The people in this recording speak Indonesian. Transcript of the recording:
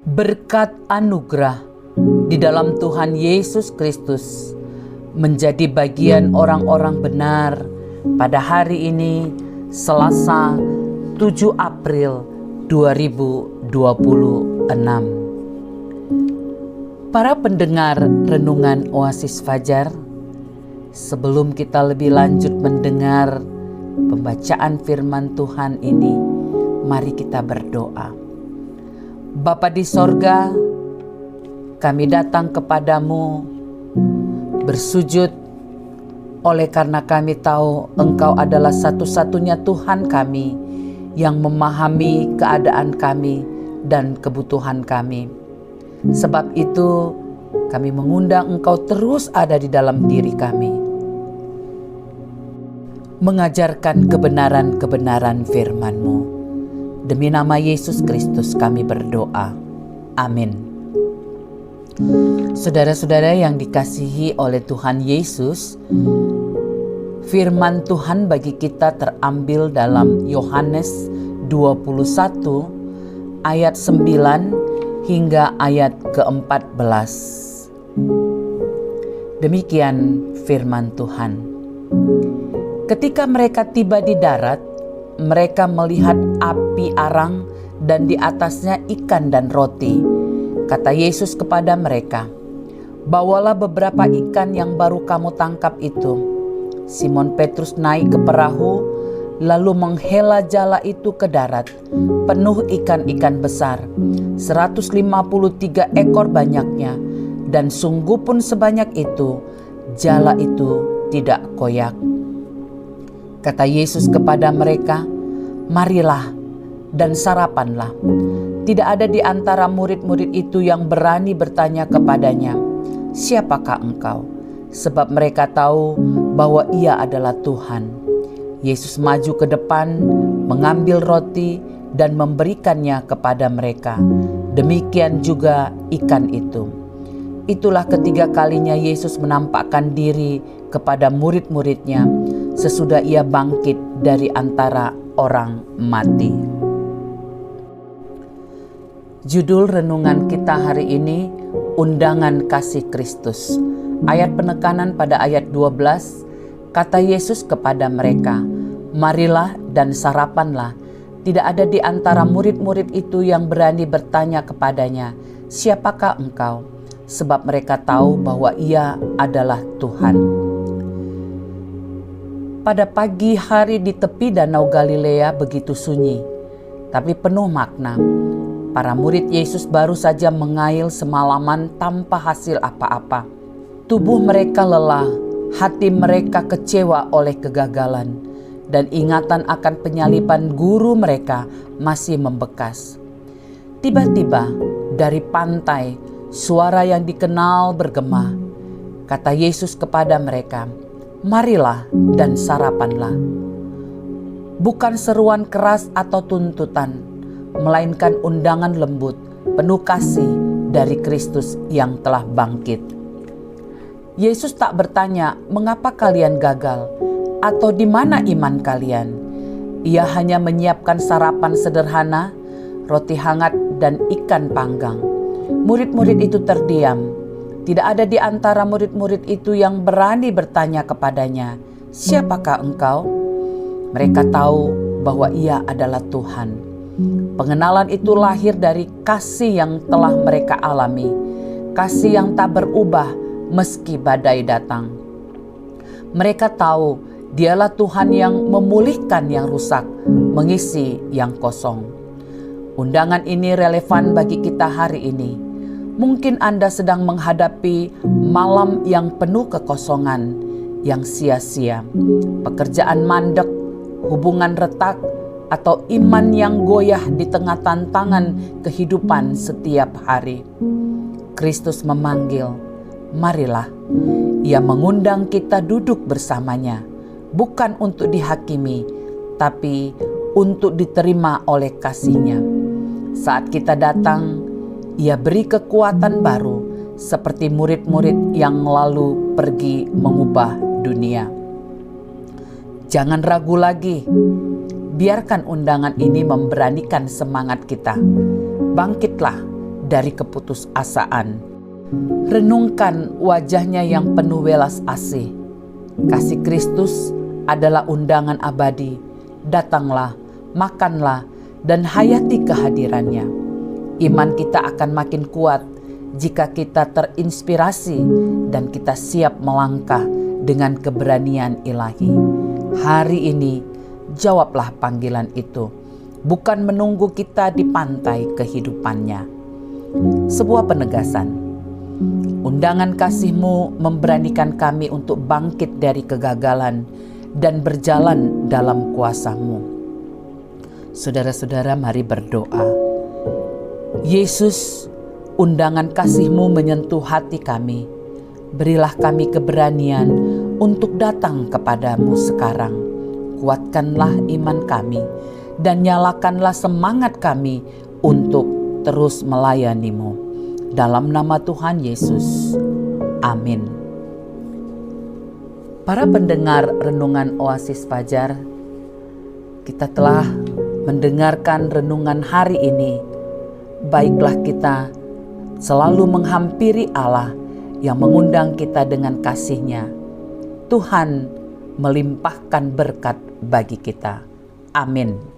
Berkat anugerah di dalam Tuhan Yesus Kristus menjadi bagian orang-orang benar pada hari ini, Selasa 7 April 2026. Para pendengar renungan Oasis Fajar, sebelum kita lebih lanjut mendengar pembacaan firman Tuhan ini, mari kita berdoa. Bapa di sorga, kami datang kepadamu bersujud oleh karena kami tahu Engkau adalah satu-satunya Tuhan kami yang memahami keadaan kami dan kebutuhan kami. Sebab itu kami mengundang Engkau terus ada di dalam diri kami, mengajarkan kebenaran-kebenaran firman-Mu. Demi nama Yesus Kristus kami berdoa. Amin. Saudara-saudara yang dikasihi oleh Tuhan Yesus, firman Tuhan bagi kita terambil dalam Yohanes 21 ayat 9 hingga ayat ke-14. Demikian firman Tuhan. Ketika mereka tiba di darat, mereka melihat api arang dan di atasnya ikan dan roti. Kata Yesus kepada mereka, "Bawalah beberapa ikan yang baru kamu tangkap itu." Simon Petrus naik ke perahu, lalu menghela jala itu ke darat, penuh ikan-ikan besar, 153 ekor banyaknya, dan sungguh pun sebanyak itu, jala itu tidak koyak. Kata Yesus kepada mereka, "Marilah dan sarapanlah." Tidak ada di antara murid-murid itu yang berani bertanya kepadanya, "Siapakah engkau?" Sebab mereka tahu bahwa ia adalah Tuhan. Yesus maju ke depan, mengambil roti dan memberikannya kepada mereka. Demikian juga ikan itu. Itulah ketiga kalinya Yesus menampakkan diri kepada murid-muridnya sesudah ia bangkit dari antara orang mati. Judul renungan kita hari ini, Undangan Kasih Kristus. Ayat penekanan pada ayat 12, kata Yesus kepada mereka, "Marilah dan sarapanlah." Tidak ada di antara murid-murid itu yang berani bertanya kepadanya, "Siapakah engkau?" Sebab mereka tahu bahwa ia adalah Tuhan. Pada pagi hari di tepi Danau Galilea begitu sunyi, tapi penuh makna. Para murid Yesus baru saja mengail semalaman tanpa hasil apa-apa. Tubuh mereka lelah, hati mereka kecewa oleh kegagalan, dan ingatan akan penyaliban guru mereka masih membekas. Tiba-tiba dari pantai, suara yang dikenal bergema. Kata Yesus kepada mereka, "Marilah dan sarapanlah." Bukan seruan keras atau tuntutan, melainkan undangan lembut, penuh kasih dari Kristus yang telah bangkit. Yesus tak bertanya, "Mengapa kalian gagal?" atau "Di mana iman kalian?" Ia hanya menyiapkan sarapan sederhana, roti hangat dan ikan panggang. Murid-murid itu terdiam. Tidak ada di antara murid-murid itu yang berani bertanya kepadanya, "Siapakah engkau?" Mereka tahu bahwa ia adalah Tuhan. Pengenalan itu lahir dari kasih yang telah mereka alami, kasih yang tak berubah meski badai datang. Mereka tahu Dialah Tuhan yang memulihkan yang rusak, mengisi yang kosong. Undangan ini relevan bagi kita hari ini. Mungkin Anda sedang menghadapi malam yang penuh kekosongan, yang sia-sia, pekerjaan mandek, hubungan retak, atau iman yang goyah di tengah tantangan kehidupan setiap hari. Kristus memanggil, marilah. Ia mengundang kita duduk bersamanya, bukan untuk dihakimi, tapi untuk diterima oleh kasih-Nya. Saat kita datang, Ia beri kekuatan baru, seperti murid-murid yang lalu pergi mengubah dunia. Jangan ragu lagi. Biarkan undangan ini memberanikan semangat kita. Bangkitlah dari keputusasaan. Renungkan wajahnya yang penuh welas asih. Kasih Kristus adalah undangan abadi. Datanglah, makanlah, dan hayati kehadirannya. Iman kita akan makin kuat jika kita terinspirasi dan kita siap melangkah dengan keberanian ilahi. Hari ini, jawablah panggilan itu, bukan menunggu kita di pantai kehidupannya. Sebuah penegasan. Undangan kasih-Mu memberanikan kami untuk bangkit dari kegagalan dan berjalan dalam kuasa-Mu. Saudara-saudara, mari berdoa. Yesus, undangan kasih-Mu menyentuh hati kami. Berilah kami keberanian untuk datang kepadamu sekarang. Kuatkanlah iman kami dan nyalakanlah semangat kami untuk terus melayani-Mu. Dalam nama Tuhan Yesus. Amin. Para pendengar renungan Oasis Fajar, kita telah mendengarkan renungan hari ini. Baiklah kita selalu menghampiri Allah yang mengundang kita dengan kasih-Nya. Tuhan melimpahkan berkat bagi kita. Amin.